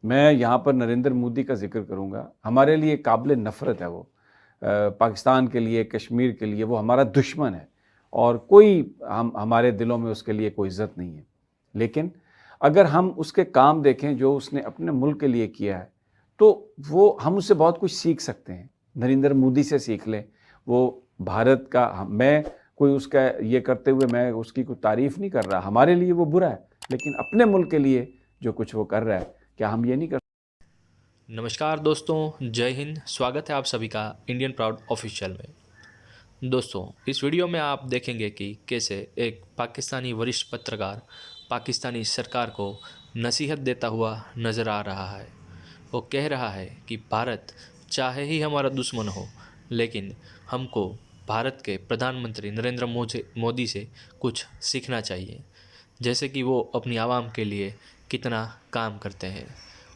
मैं यहाँ पर नरेंद्र मोदी का जिक्र करूँगा। हमारे लिए काबिल नफ़रत है वो। पाकिस्तान के लिए, कश्मीर के लिए वो हमारा दुश्मन है और कोई हमारे दिलों में उसके लिए कोई इज़्ज़त नहीं है। लेकिन अगर हम उसके काम देखें जो उसने अपने मुल्क के लिए किया है, तो वो हम उससे बहुत कुछ सीख सकते हैं। नरेंद्र मोदी से सीख लें। वो भारत का मैं कोई उसका ये करते हुए मैं उसकी कोई तारीफ़ नहीं कर रहा। हमारे लिए वो बुरा है, लेकिन अपने मुल्क के लिए जो कुछ वो कर रहा है, क्या हम ये नहीं कर। नमस्कार दोस्तों, जय हिंद। स्वागत है आप सभी का इंडियन प्राउड ऑफिशियल में। दोस्तों, इस वीडियो में आप देखेंगे कि कैसे एक पाकिस्तानी वरिष्ठ पत्रकार पाकिस्तानी सरकार को नसीहत देता हुआ नज़र आ रहा है। वो कह रहा है कि भारत चाहे ही हमारा दुश्मन हो, लेकिन हमको भारत के प्रधानमंत्री नरेंद्र मोदी से कुछ सीखना चाहिए। जैसे कि वो अपनी आवाम के लिए कितना काम करते हैं।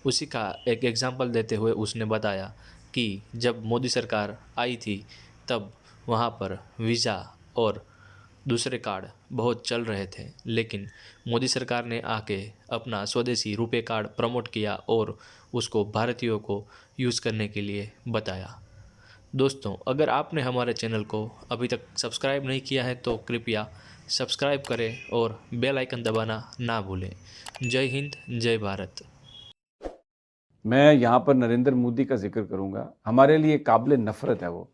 उसी का एक एग्ज़ाम्पल देते हुए उसने बताया कि जब मोदी सरकार आई थी तब वहाँ पर वीज़ा और दूसरे कार्ड बहुत चल रहे थे, लेकिन मोदी सरकार ने आके अपना स्वदेशी रुपए कार्ड प्रमोट किया और उसको भारतीयों को यूज़ करने के लिए बताया। दोस्तों, अगर आपने हमारे चैनल को अभी तक सब्सक्राइब नहीं किया है तो कृपया सब्सक्राइब करें और बेल आइकन दबाना ना भूलें। जय हिंद, जय भारत। मैं यहाँ पर नरेंद्र मोदी का जिक्र करूँगा। हमारे लिए काबिल नफ़रत है वो।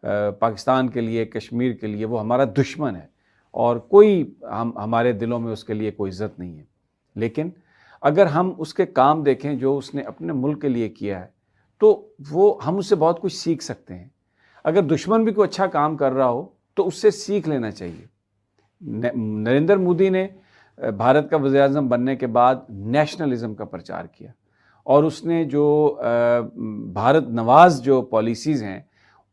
पाकिस्तान के लिए, कश्मीर के लिए वो हमारा दुश्मन है और कोई हमारे दिलों में उसके लिए कोई इज़्ज़त नहीं है। लेकिन अगर हम उसके काम देखें जो उसने अपने मुल्क के लिए किया है, तो वो हम उससे बहुत कुछ सीख सकते हैं। अगर दुश्मन भी कोई अच्छा काम कर रहा हो, तो उससे सीख लेना चाहिए। नरेंद्र मोदी ने भारत का वज़ीर-ए-आज़म बनने के बाद नेशनलिज़्म का प्रचार किया और उसने जो भारत नवाज़ जो पॉलिसीज़ हैं,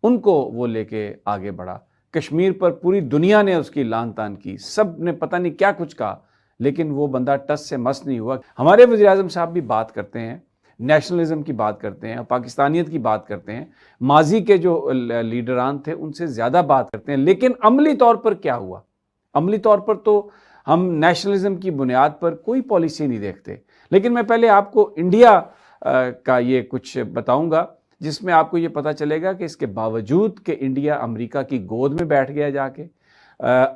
उनको वो लेके आगे बढ़ा। कश्मीर पर पूरी दुनिया ने उसकी लान-तान की, सब ने पता नहीं क्या कुछ कहा, लेकिन वो बंदा टस से मस नहीं हुआ। हमारे वज़ीर-ए-आज़म साहब भी बात करते हैं, नेशनलिज़्म की बात करते हैं, पाकिस्तानियत की बात करते हैं, माज़ी के जो लीडरान थे, उनसे ज़्यादा बात करते हैं। लेकिन अमली तौर पर क्या हुआ? अमली तौर पर तो हम नेशनलिज्म की बुनियाद पर कोई पॉलिसी नहीं देखते। लेकिन मैं पहले आपको इंडिया का ये कुछ बताऊंगा जिसमें आपको ये पता चलेगा कि इसके बावजूद कि इंडिया अमेरिका की गोद में बैठ गया जाके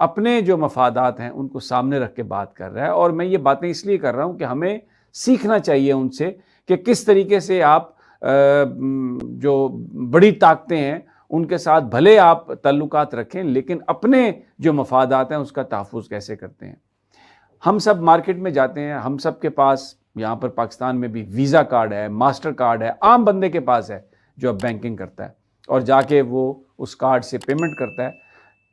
अपने जो मफादात हैं उनको सामने रख के बात कर रहा है। और मैं ये बातें इसलिए कर रहा हूँ कि हमें सीखना चाहिए उनसे कि किस तरीके से आप जो बड़ी ताकतें हैं उनके साथ भले आप ताल्लुकात रखें, लेकिन अपने जो मफादात हैं उसका तहफ़्फ़ुज़ कैसे करते हैं। हम सब मार्केट में जाते हैं, हम सब के पास यहाँ पर पाकिस्तान में भी वीज़ा कार्ड है, मास्टर कार्ड है, आम बंदे के पास है जो अब बैंकिंग करता है और जाके वो उस कार्ड से पेमेंट करता है।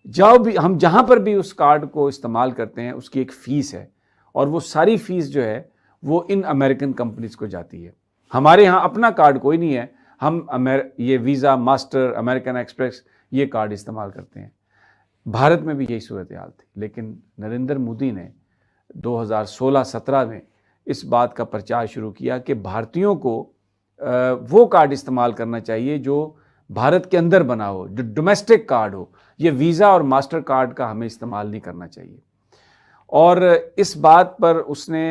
जाओ भी हम जहाँ पर भी उस कार्ड को इस्तेमाल करते हैं उसकी एक फ़ीस है और वो सारी फ़ीस जो है वो इन अमेरिकन कंपनीज़ को जाती है। हमारे यहाँ अपना कार्ड कोई नहीं है, हम ये वीज़ा, मास्टर, अमेरिकन एक्सप्रेस ये कार्ड इस्तेमाल करते हैं। भारत में भी यही सूरत हाल थी, लेकिन नरेंद्र मोदी ने 2016-17 में इस बात का प्रचार शुरू किया कि भारतीयों को वो कार्ड इस्तेमाल करना चाहिए जो भारत के अंदर बना हो, जो डोमेस्टिक कार्ड हो। ये वीज़ा और मास्टर कार्ड का हमें इस्तेमाल नहीं करना चाहिए। और इस बात पर उसने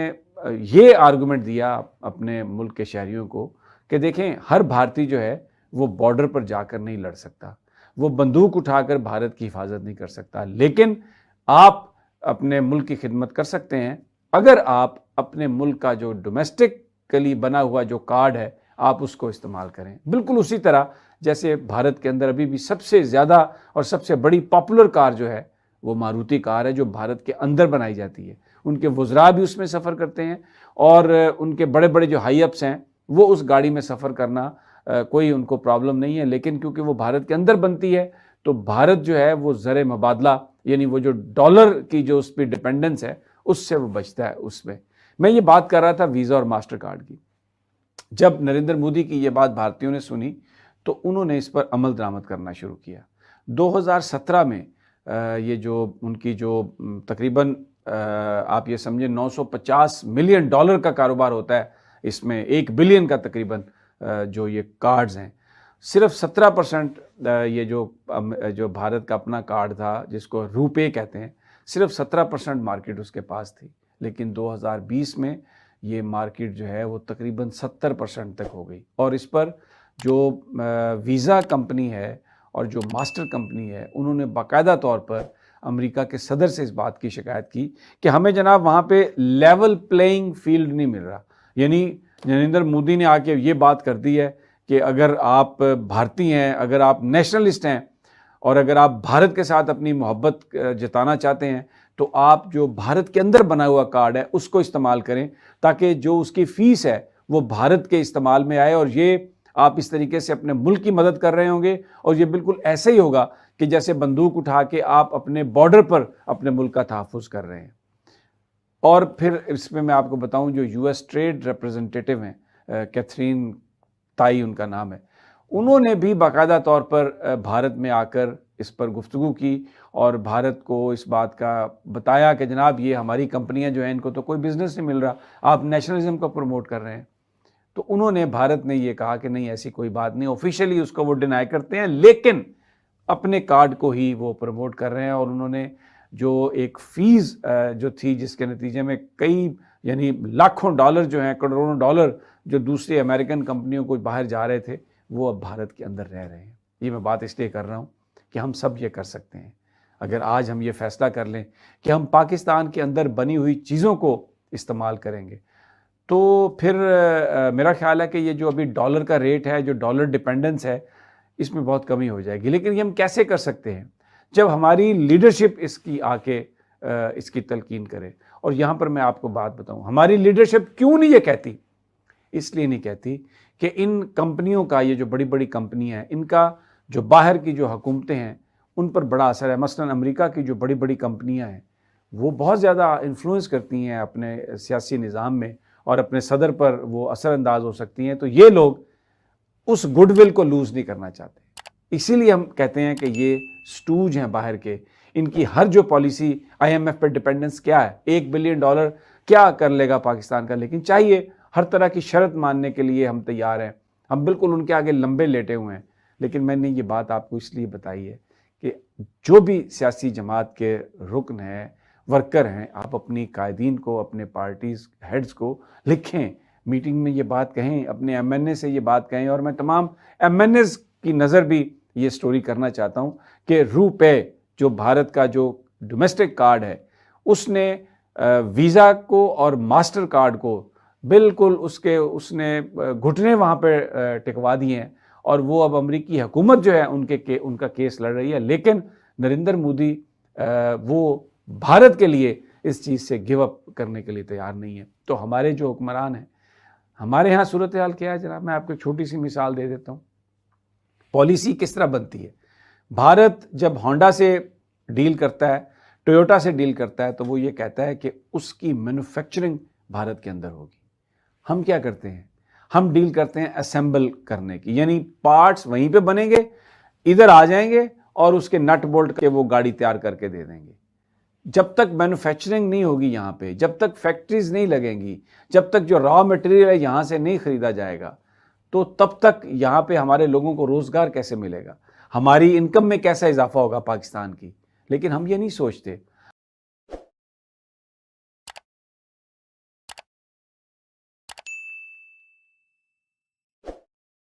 ये आर्गुमेंट दिया अपने मुल्क के शहरियों को कि देखें, हर भारतीय जो है वो बॉर्डर पर जाकर नहीं लड़ सकता, वो बंदूक उठाकर भारत की हिफाजत नहीं कर सकता, लेकिन आप अपने मुल्क की खिदमत कर सकते हैं अगर आप अपने मुल्क का जो डोमेस्टिकली बना हुआ जो कार्ड है आप उसको इस्तेमाल करें। बिल्कुल उसी तरह जैसे भारत के अंदर अभी भी सबसे ज़्यादा और सबसे बड़ी पॉपुलर कार जो है वो मारुति कार है, जो भारत के अंदर बनाई जाती है। उनके वज़रा भी उसमें सफ़र करते हैं और उनके बड़े बड़े जो हाई अप्स हैं वो उस गाड़ी में सफ़र करना कोई उनको प्रॉब्लम नहीं है। लेकिन क्योंकि वो भारत के अंदर बनती है तो भारत जो है वो ज़र मुबादला यानी वो जो डॉलर की जो उस पर डिपेंडेंस है उससे वो बचता है। उसमें मैं ये बात कर रहा था वीज़ा और मास्टर कार्ड की। जब नरेंद्र मोदी की ये बात भारतीयों ने सुनी तो उन्होंने इस पर अमल दरामद करना शुरू किया। 2017 में ये जो उनकी जो तकरीबन आप ये समझे $950 मिलियन का कारोबार होता है, इसमें 1 बिलियन का तकरीबन जो ये कार्ड्स हैं, सिर्फ 17% ये जो भारत का अपना कार्ड था जिसको रुपे कहते हैं, सिर्फ 17% मार्केट उसके पास थी। लेकिन 2020 में ये मार्केट जो है वो तकरीबन 70% तक हो गई। और इस पर जो वीज़ा कंपनी है और जो मास्टर कंपनी है, उन्होंने बाकायदा तौर पर अमेरिका के सदर से इस बात की शिकायत की कि हमें जनाब वहाँ पे लेवल प्लेइंग फील्ड नहीं मिल रहा। यानी नरेंद्र मोदी ने आके ये बात कर दी है कि अगर आप भारतीय हैं, अगर आप नेशनलिस्ट हैं और अगर आप भारत के साथ अपनी मोहब्बत जताना चाहते हैं तो आप जो भारत के अंदर बना हुआ कार्ड है उसको इस्तेमाल करें, ताकि जो उसकी फ़ीस है वो भारत के इस्तेमाल में आए। और ये आप इस तरीके से अपने मुल्क की मदद कर रहे होंगे और ये बिल्कुल ऐसे ही होगा कि जैसे बंदूक उठा के आप अपने बॉर्डर पर अपने मुल्क का तहफ़्फ़ुज़ कर रहे हैं। और फिर इसमें मैं आपको बताऊं, जो यूएस ट्रेड रिप्रेजेंटेटिव हैं, कैथरीन ताई उनका नाम है, उन्होंने भी बाकायदा तौर पर भारत में आकर इस पर गुफ्तगू की और भारत को इस बात का बताया कि जनाब ये हमारी कंपनियां जो हैं इनको तो कोई बिज़नेस नहीं मिल रहा, आप नेशनलिज्म को प्रमोट कर रहे हैं। तो उन्होंने, भारत ने ये कहा कि नहीं ऐसी कोई बात नहीं, ऑफिशियली उसको वो डिनाई करते हैं लेकिन अपने कार्ड को ही वो प्रमोट कर रहे हैं। और उन्होंने जो एक फ़ीस जो थी जिसके नतीजे में कई यानी लाखों डॉलर जो हैं, करोड़ों डॉलर जो दूसरी अमेरिकन कंपनियों को बाहर जा रहे थे, वो अब भारत के अंदर रह रहे हैं। ये मैं बात इसलिए कर रहा हूँ कि हम सब ये कर सकते हैं। अगर आज हम ये फैसला कर लें कि हम पाकिस्तान के अंदर बनी हुई चीज़ों को इस्तेमाल करेंगे तो फिर मेरा ख्याल है कि ये जो अभी डॉलर का रेट है, जो डॉलर डिपेंडेंस है, इसमें बहुत कमी हो जाएगी। लेकिन ये हम कैसे कर सकते हैं? जब हमारी लीडरशिप इसकी आके इसकी तलकीन करे। और यहाँ पर मैं आपको बात बताऊँ, हमारी लीडरशिप क्यों नहीं ये कहती? इसलिए नहीं कहती कि इन कंपनियों का, ये जो बड़ी बड़ी कंपनियाँ हैं, इनका जो बाहर की जो हुकूमतें हैं उन पर बड़ा असर है। मसलन अमेरिका की जो बड़ी बड़ी कंपनियाँ हैं वो बहुत ज़्यादा इन्फ्लुएंस करती हैं अपने सियासी निज़ाम में और अपने सदर पर वो असरअंदाज हो सकती हैं। तो ये लोग उस गुडविल को लूज़ नहीं करना चाहते। इसीलिए हम कहते हैं कि ये स्टूज हैं बाहर के। इनकी हर जो पॉलिसी, IMF पर डिपेंडेंस क्या है, $1 बिलियन क्या कर लेगा पाकिस्तान का, लेकिन चाहिए हर तरह की शर्त मानने के लिए हम तैयार हैं। हम बिल्कुल उनके आगे लंबे लेटे हुए हैं। लेकिन मैंने ये बात आपको इसलिए बताई है कि जो भी सियासी जमात के रुकन हैं, वर्कर हैं, आप अपनी कायदीन को, अपने पार्टीज़ हेड्स को लिखें, मीटिंग में ये बात कहें, अपने MNA से ये बात कहें। और मैं तमाम MNAs की नज़र भी ये स्टोरी करना चाहता हूँ कि रुपे जो भारत का जो डोमेस्टिक कार्ड है, उसने वीज़ा को और मास्टर कार्ड को बिल्कुल उसने घुटने वहाँ पे टिकवा दिए हैं। और वो अब अमेरिकी हुकूमत जो है उनका केस लड़ रही है। लेकिन नरेंद्र मोदी वो भारत के लिए इस चीज़ से गिव अप करने के लिए तैयार नहीं है। तो हमारे जो हुक्मरान हैं, हमारे यहाँ सूरत हाल क्या है जनाब, मैं आपको एक छोटी सी मिसाल दे देता हूँ। पॉलिसी किस तरह बनती है? भारत जब होंडा से डील करता है, टोयोटा से डील करता है, तो वो ये कहता है कि उसकी मैन्युफैक्चरिंग भारत के अंदर होगी। हम क्या करते हैं? हम डील करते हैं असेंबल करने की, यानी पार्ट्स वहीं पे बनेंगे, इधर आ जाएंगे और उसके नट बोल्ट के वो गाड़ी तैयार करके दे देंगे। जब तक मैन्युफैक्चरिंग नहीं होगी यहाँ पे, जब तक फैक्ट्रीज नहीं लगेंगी, जब तक जो रॉ मटेरियल है यहाँ से नहीं खरीदा जाएगा, तो तब तक यहाँ पे हमारे लोगों को रोज़गार कैसे मिलेगा, हमारी इनकम में कैसा इजाफा होगा पाकिस्तान की। लेकिन हम ये नहीं सोचते।